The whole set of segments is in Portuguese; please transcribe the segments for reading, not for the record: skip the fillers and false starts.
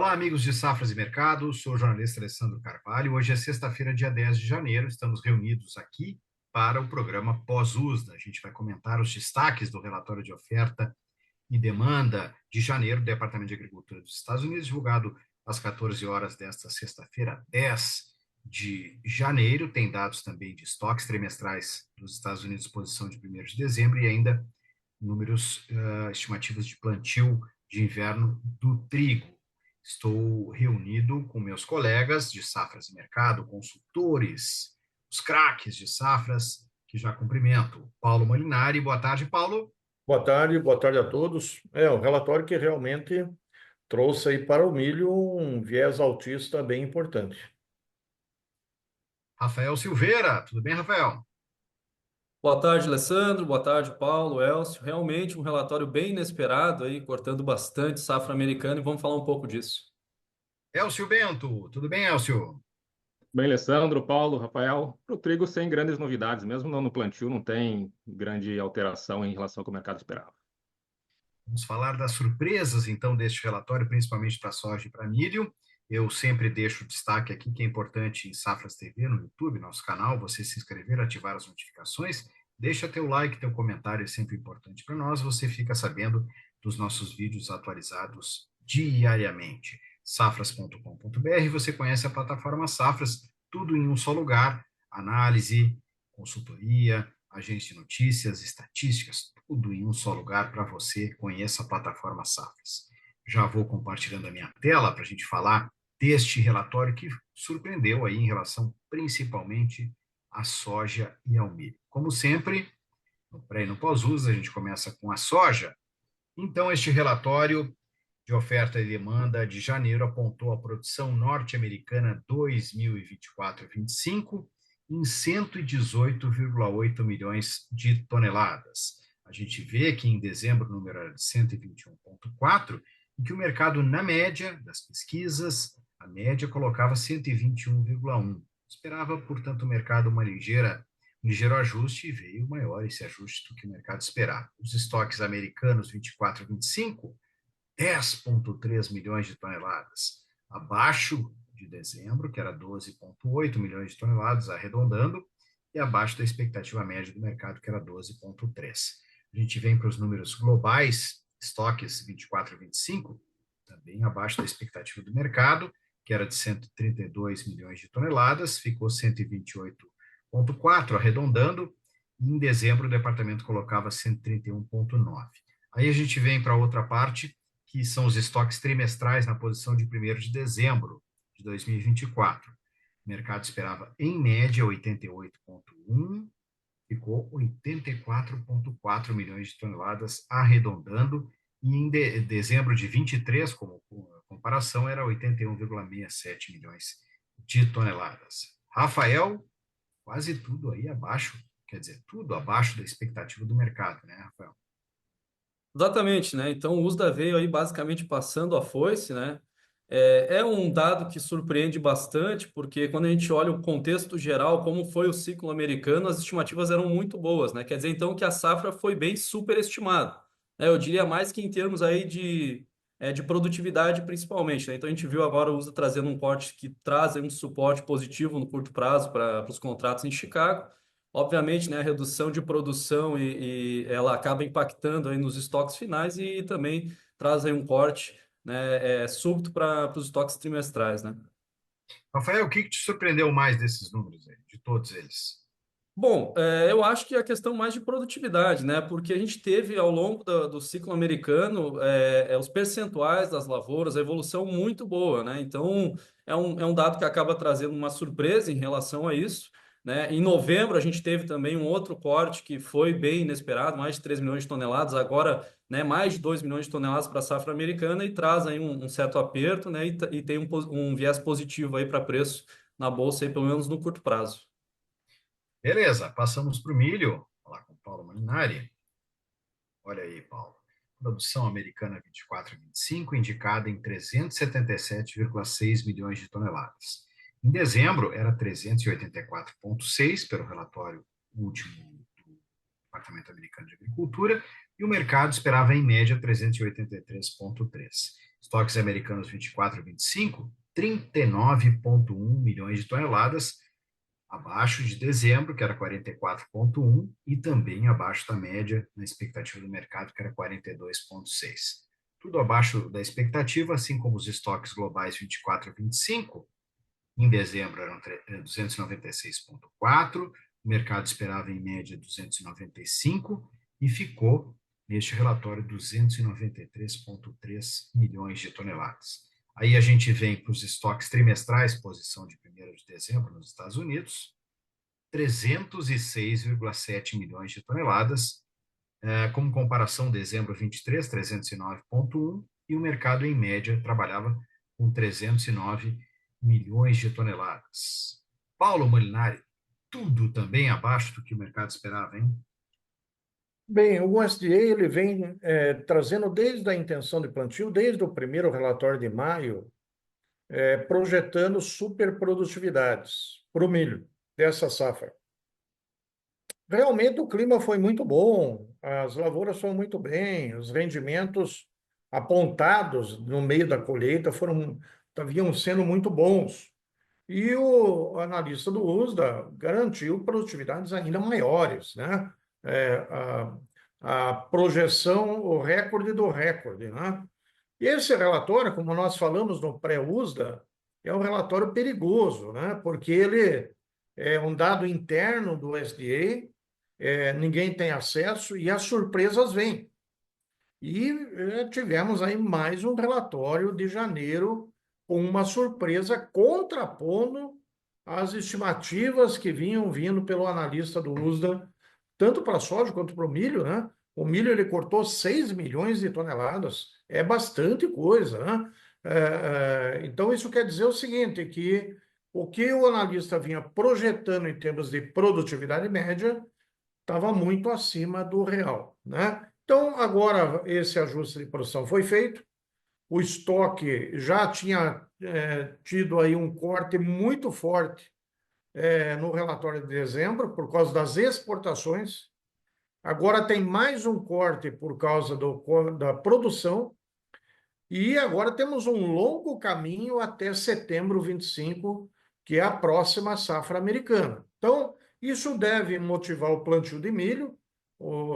Olá, amigos de Safras e Mercado, sou o jornalista Alessandro Carvalho. Hoje é sexta-feira, dia 10 de janeiro, estamos reunidos aqui para o programa Pós-USDA. A gente vai comentar os destaques do relatório de oferta e demanda de janeiro do Departamento de Agricultura dos Estados Unidos, divulgado às 14 horas desta sexta-feira, 10 de janeiro. Tem dados também de estoques trimestrais dos Estados Unidos, posição de 1º de dezembro, e ainda números estimativos de plantio de inverno do trigo. Estou reunido com meus colegas de Safras e Mercado, consultores, os craques de Safras, que já cumprimento. Paulo Molinari, boa tarde, Paulo. Boa tarde a todos. Um relatório que realmente trouxe aí para o milho um viés altista bem importante. Rafael Silveira, tudo bem, Rafael? Boa tarde, Alessandro. Boa tarde, Paulo, Elcio. Realmente um relatório bem inesperado aí, cortando bastante safra americana e vamos falar um pouco disso. Elcio Bento, tudo bem, Elcio? Bem, Alessandro, Paulo, Rafael, para o trigo sem grandes novidades, mesmo no plantio não tem grande alteração em relação ao que o mercado esperava. Vamos falar das surpresas, então, deste relatório, principalmente para soja e para milho. Eu sempre deixo destaque aqui que é importante em Safras TV, no YouTube, nosso canal, você se inscrever, ativar as notificações, deixa teu like, teu comentário é sempre importante para nós, você fica sabendo dos nossos vídeos atualizados diariamente. Safras.com.br, você conhece a plataforma Safras, tudo em um só lugar, análise, consultoria, agência de notícias, estatísticas, tudo em um só lugar para você. Conheça a plataforma Safras. Já vou compartilhando a minha tela para a gente falar deste relatório que surpreendeu aí em relação principalmente à soja e ao milho. Como sempre, no pré e no pós-uso, a gente começa com a soja. Então, este relatório de oferta e demanda de janeiro apontou a produção norte-americana 2024-25 em 118,8 milhões de toneladas. A gente vê que em dezembro o número era de 121,4, e que o mercado, na média das pesquisas, a média colocava 121,1. Esperava, portanto, o mercado um ligeiro ajuste, e veio maior esse ajuste do que o mercado esperava. Os estoques americanos 24-25, 10,3 milhões de toneladas, abaixo de dezembro, que era 12,8 milhões de toneladas, arredondando, e abaixo da expectativa média do mercado, que era 12,3. A gente vem para os números globais, estoques 24-25, também abaixo da expectativa do mercado, que era de 132 milhões de toneladas, ficou 128,4, arredondando, e em dezembro o departamento colocava 131,9. Aí a gente vem para outra parte, que são os estoques trimestrais na posição de 1º de dezembro de 2024. O mercado esperava, em média, 88,1, ficou 84,4 milhões de toneladas, arredondando, e em dezembro de 23, como comparação, era 81,67 milhões de toneladas. Rafael, quase tudo aí abaixo, quer dizer, tudo abaixo da expectativa do mercado, né, Rafael? Exatamente, né? Então o USDA veio aí basicamente passando a foice, né? É um dado que surpreende bastante, porque quando a gente olha o contexto geral, como foi o ciclo americano, as estimativas eram muito boas, né? Quer dizer, então, que a safra foi bem superestimada, né? Eu diria mais que em termos aí de produtividade, principalmente, né? Então a gente viu agora o USDA trazendo um corte que traz aí um suporte positivo no curto prazo para os contratos em Chicago. Obviamente, né, a redução de produção e ela acaba impactando aí nos estoques finais e também traz aí um corte, né, súbito para os estoques trimestrais, né? Rafael, o que te surpreendeu mais desses números aí, de todos eles? Bom, eu acho que a questão mais de produtividade, né? Porque a gente teve ao longo do ciclo americano os percentuais das lavouras, a evolução muito boa, né? Então é um dado que acaba trazendo uma surpresa em relação a isso, né? Em novembro a gente teve também um outro corte que foi bem inesperado, mais de 3 milhões de toneladas, agora, né, mais de 2 milhões de toneladas para a safra americana e traz aí um certo aperto, né? E tem um viés positivo aí para preço na bolsa aí, pelo menos no curto prazo. Beleza, passamos para o milho, falar com o Paulo Molinari. Olha aí, Paulo. Produção americana 24-25, indicada em 377,6 milhões de toneladas. Em dezembro, era 384,6, pelo relatório último do Departamento Americano de Agricultura, e o mercado esperava, em média, 383,3. Estoques americanos 24 a 25, 39,1 milhões de toneladas, abaixo de dezembro, que era 44,1, e também abaixo da média na expectativa do mercado, que era 42,6. Tudo abaixo da expectativa, assim como os estoques globais 24 a 25, em dezembro eram 296,4, o mercado esperava em média 295 e ficou, neste relatório, 293,3 milhões de toneladas. Aí a gente vem para os estoques trimestrais, posição de 1º de dezembro nos Estados Unidos, 306,7 milhões de toneladas, como comparação, dezembro 23, 309,1, e o mercado, em média, trabalhava com 309 milhões de toneladas. Paulo Molinari, tudo também abaixo do que o mercado esperava, hein? Bem, o USDA ele vem trazendo desde a intenção de plantio, desde o primeiro relatório de maio, projetando superprodutividades para o milho dessa safra. Realmente o clima foi muito bom, as lavouras foram muito bem, os rendimentos apontados no meio da colheita haviam sendo muito bons. E o analista do USDA garantiu produtividades ainda maiores, né? A projeção, o recorde do recorde, né? E esse relatório, como nós falamos no pré-USDA, é um relatório perigoso, né? Porque ele é um dado interno do USDA, ninguém tem acesso e as surpresas vêm. E tivemos aí mais um relatório de janeiro com uma surpresa contrapondo as estimativas que vinham vindo pelo analista do USDA, tanto para a soja quanto para o milho, né? O milho ele cortou 6 milhões de toneladas, é bastante coisa, né? Então isso quer dizer o seguinte, que o que o analista vinha projetando em termos de produtividade média estava muito acima do real, né? Então, agora esse ajuste de produção foi feito, o estoque já tinha tido aí um corte muito forte no relatório de dezembro, por causa das exportações, agora tem mais um corte por causa da produção, e agora temos um longo caminho até setembro 25, que é a próxima safra americana. Então, isso deve motivar o plantio de milho,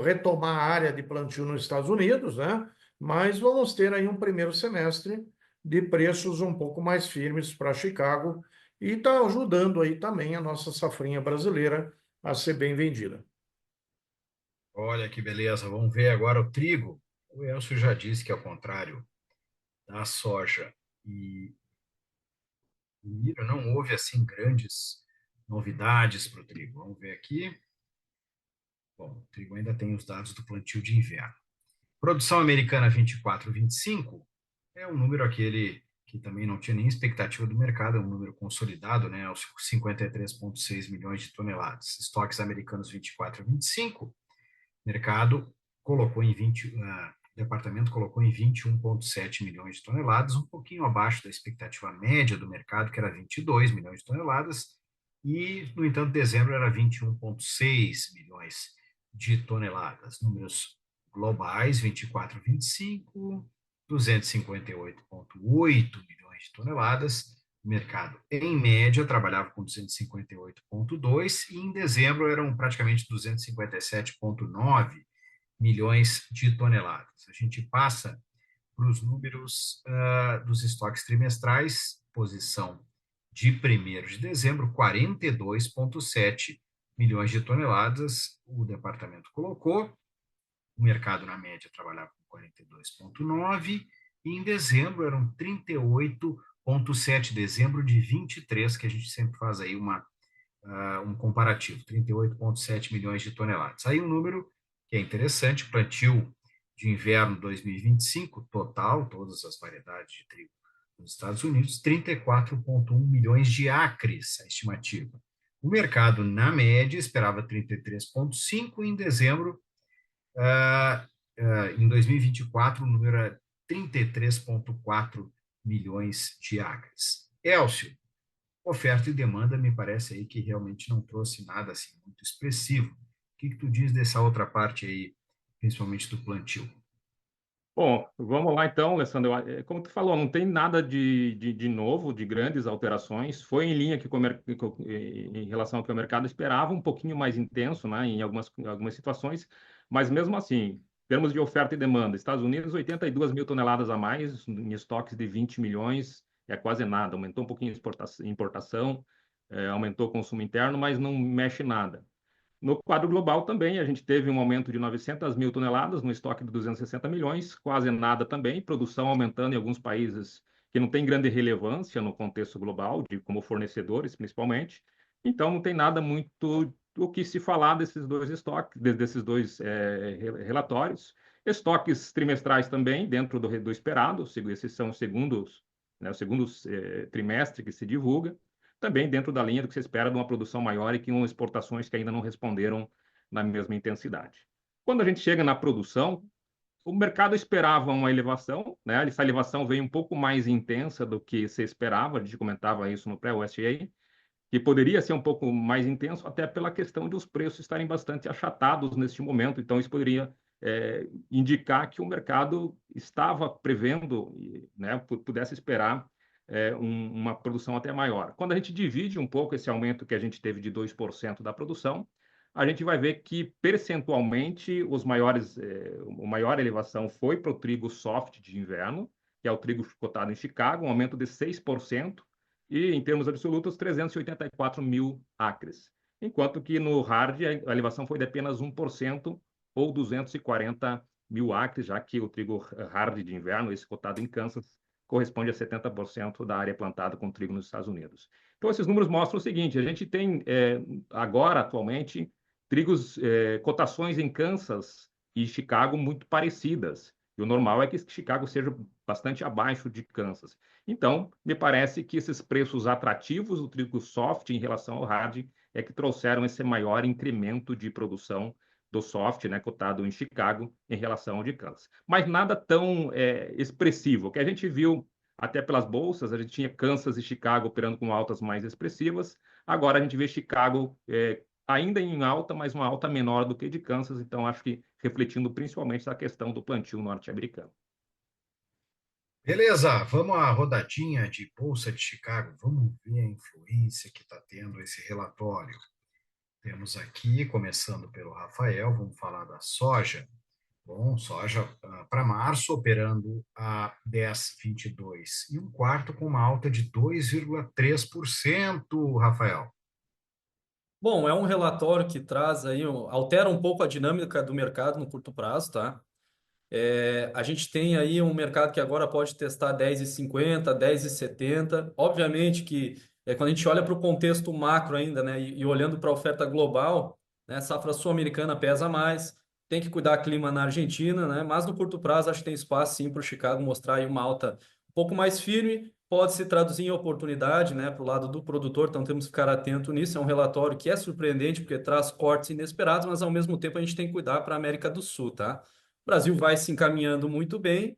retomar a área de plantio nos Estados Unidos, né? Mas vamos ter aí um primeiro semestre de preços um pouco mais firmes para Chicago e está ajudando aí também a nossa safrinha brasileira a ser bem vendida. Olha que beleza, vamos ver agora o trigo. O Elcio já disse que, ao contrário da soja e milho, não houve assim grandes novidades para o trigo. Vamos ver aqui. Bom, o trigo ainda tem os dados do plantio de inverno. Produção americana 24,25 é um número aquele que também não tinha nem expectativa do mercado, é um número consolidado, né, aos 53,6 milhões de toneladas. Estoques americanos 24,25, mercado colocou em 20, o departamento colocou em 21,7 milhões de toneladas, um pouquinho abaixo da expectativa média do mercado, que era 22 milhões de toneladas, e, no entanto, dezembro era 21,6 milhões de toneladas. Números globais, 24, 25, 258,8 milhões de toneladas. O mercado, em média, trabalhava com 258,2 e em dezembro eram praticamente 257,9 milhões de toneladas. A gente passa para os números dos estoques trimestrais, posição de 1º de dezembro, 42,7 milhões de toneladas, o departamento colocou. O mercado, na média, trabalhava com 42,9, e em dezembro eram 38,7, dezembro de 23, que a gente sempre faz aí um comparativo, 38,7 milhões de toneladas. Aí um número que é interessante, plantio de inverno 2025, total, todas as variedades de trigo nos Estados Unidos, 34,1 milhões de acres, a estimativa. O mercado, na média, esperava 33,5, e em dezembro, em 2024, o número era 33,4 milhões de acres. Elcio, oferta e demanda me parece aí que realmente não trouxe nada assim muito expressivo. que tu diz dessa outra parte aí, principalmente do plantio? Bom, vamos lá então, Alessandro. Como tu falou, não tem nada de novo, de grandes alterações. Foi em linha em relação ao que o mercado esperava, um pouquinho mais intenso, né, em algumas situações, mas mesmo assim, em termos de oferta e demanda, Estados Unidos, 82 mil toneladas a mais, em estoques de 20 milhões, é quase nada. Aumentou um pouquinho a importação, aumentou o consumo interno, mas não mexe nada. No quadro global também, a gente teve um aumento de 900 mil toneladas no estoque de 260 milhões, quase nada também, produção aumentando em alguns países que não tem grande relevância no contexto global, como fornecedores principalmente. Então, não tem nada muito o que se falar desses dois estoques, desses dois relatórios. Estoques trimestrais também, dentro do esperado, esses são os segundos, né, o segundo trimestre que se divulga também dentro da linha do que se espera de uma produção maior e que com exportações que ainda não responderam na mesma intensidade. Quando a gente chega na produção, o mercado esperava uma elevação, né? Essa elevação veio um pouco mais intensa do que se esperava, a gente comentava isso no pré-USDA, que poderia ser um pouco mais intenso, até pela questão de os preços estarem bastante achatados neste momento. Então, isso poderia indicar que o mercado estava prevendo, né, pudesse esperar uma produção até maior. Quando a gente divide um pouco esse aumento que a gente teve de 2% da produção, a gente vai ver que, percentualmente, a maior elevação foi para o trigo soft de inverno, que é o trigo cotado em Chicago, um aumento de 6%, e, em termos absolutos, 384 mil acres. Enquanto que no hard a elevação foi de apenas 1%, ou 240 mil acres, já que o trigo hard de inverno, esse cotado em Kansas, corresponde a 70% da área plantada com trigo nos Estados Unidos. Então, esses números mostram o seguinte: a gente tem agora, atualmente, cotações em Kansas e Chicago muito parecidas. E o normal é que Chicago seja bastante abaixo de Kansas. Então, me parece que esses preços atrativos do trigo soft em relação ao hard é que trouxeram esse maior incremento de produção do soft, né, cotado em Chicago, em relação ao de Kansas. Mas nada tão expressivo. O que a gente viu até pelas bolsas, a gente tinha Kansas e Chicago operando com altas mais expressivas. Agora a gente vê Chicago ainda em alta, mas uma alta menor do que de Kansas. Então, acho que refletindo principalmente essa questão do plantio norte-americano. Beleza, vamos à rodadinha de Bolsa de Chicago. Vamos ver a influência que está tendo esse relatório. Temos aqui, começando pelo Rafael, vamos falar da soja. Bom, soja para março operando a 10,22 e um quarto com uma alta de 2,3%, Rafael. Bom, é um relatório que traz aí, altera um pouco a dinâmica do mercado no curto prazo, tá? A gente tem aí um mercado que agora pode testar 10,50, 10,70. Obviamente que quando a gente olha para o contexto macro ainda, né, e olhando para a oferta global, né, a safra sul-americana pesa mais, tem que cuidar do clima na Argentina, né, mas no curto prazo acho que tem espaço sim para o Chicago mostrar aí uma alta um pouco mais firme, pode se traduzir em oportunidade, né, para o lado do produtor, então temos que ficar atento nisso. É um relatório que é surpreendente porque traz cortes inesperados, mas ao mesmo tempo a gente tem que cuidar para a América do Sul, tá? O Brasil vai se encaminhando muito bem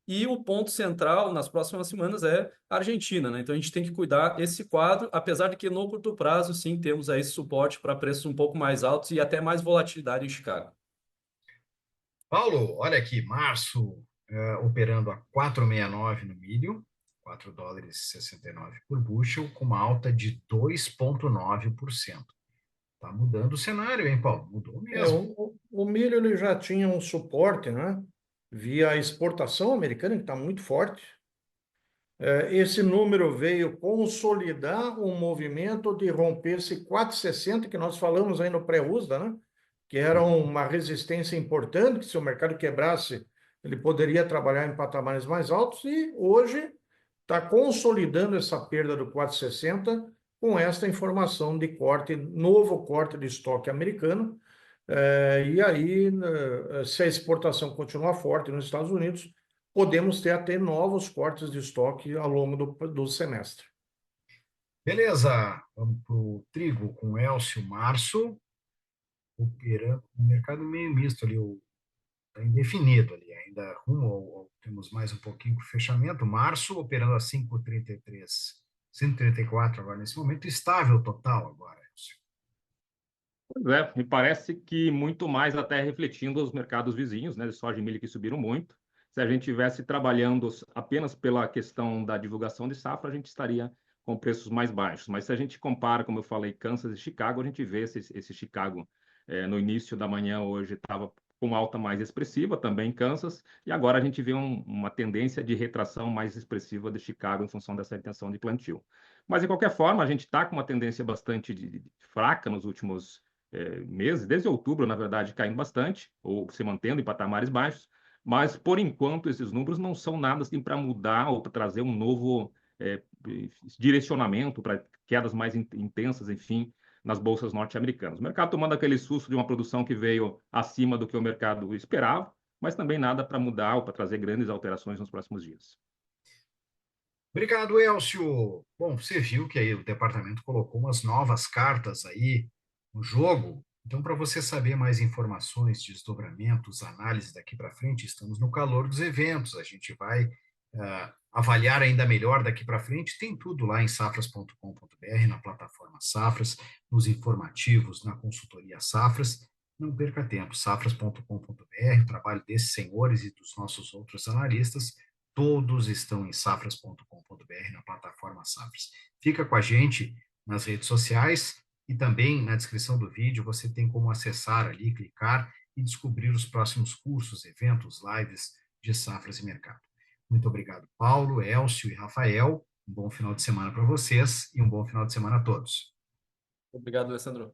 e o ponto central nas próximas semanas é a Argentina, né? Então a gente tem que cuidar esse quadro, apesar de que no curto prazo, sim, temos aí esse suporte para preços um pouco mais altos e até mais volatilidade em Chicago. Paulo, olha aqui, março operando a 4,69 no milho, 4 dólares e 69 por bushel, com uma alta de 2,9%. Está mudando o cenário, hein, Paulo? Mudou mesmo. O milho ele já tinha um suporte, né? Via a exportação americana, que está muito forte. Esse número veio consolidar um movimento de romper esse 4,60 que nós falamos aí no pré-USDA, né? Que era uma resistência importante, que se o mercado quebrasse, ele poderia trabalhar em patamares mais altos, e hoje está consolidando essa perda do 4,60 com esta informação de corte, novo corte de estoque americano. E aí, se a exportação continuar forte nos Estados Unidos, podemos ter até novos cortes de estoque ao longo do semestre. Beleza, vamos para o trigo com Elcio Março, operando no mercado meio misto ali, está indefinido ali, ainda rumo temos mais um pouquinho para o fechamento. Março operando a 5,33, 134 agora nesse momento, estável total agora, Elcio. Pois é, me parece que muito mais até refletindo os mercados vizinhos, né, de soja e milho que subiram muito. Se a gente tivesse trabalhando apenas pela questão da divulgação de safra, a gente estaria com preços mais baixos. Mas se a gente compara, como eu falei, Kansas e Chicago, a gente vê esse Chicago no início da manhã hoje estava com alta mais expressiva, também em Kansas, e agora a gente vê uma tendência de retração mais expressiva de Chicago em função dessa intenção de plantio. Mas, de qualquer forma, a gente está com uma tendência bastante fraca nos últimos meses, desde outubro, na verdade, caindo bastante, ou se mantendo em patamares baixos, mas, por enquanto, esses números não são nada assim para mudar ou para trazer um novo direcionamento para quedas mais intensas, enfim, nas bolsas norte-americanas. O mercado tomando aquele susto de uma produção que veio acima do que o mercado esperava, mas também nada para mudar ou para trazer grandes alterações nos próximos dias. Obrigado, Elcio. Bom, você viu que aí o departamento colocou umas novas cartas aí no jogo. Então, para você saber mais informações, desdobramentos, análise daqui para frente, estamos no calor dos eventos. A gente vai avaliar ainda melhor daqui para frente. Tem tudo lá em safras.com.br, na plataforma Safras, nos informativos, na consultoria Safras. Não perca tempo, safras.com.br, o trabalho desses senhores e dos nossos outros analistas todos estão em safras.com.br, na plataforma Safras. Fica com a gente nas redes sociais e também na descrição do vídeo você tem como acessar ali, clicar e descobrir os próximos cursos, eventos, lives de Safras e Mercado. Muito obrigado, Paulo, Elcio e Rafael. Um bom final de semana para vocês e um bom final de semana a todos. Obrigado, Alessandro.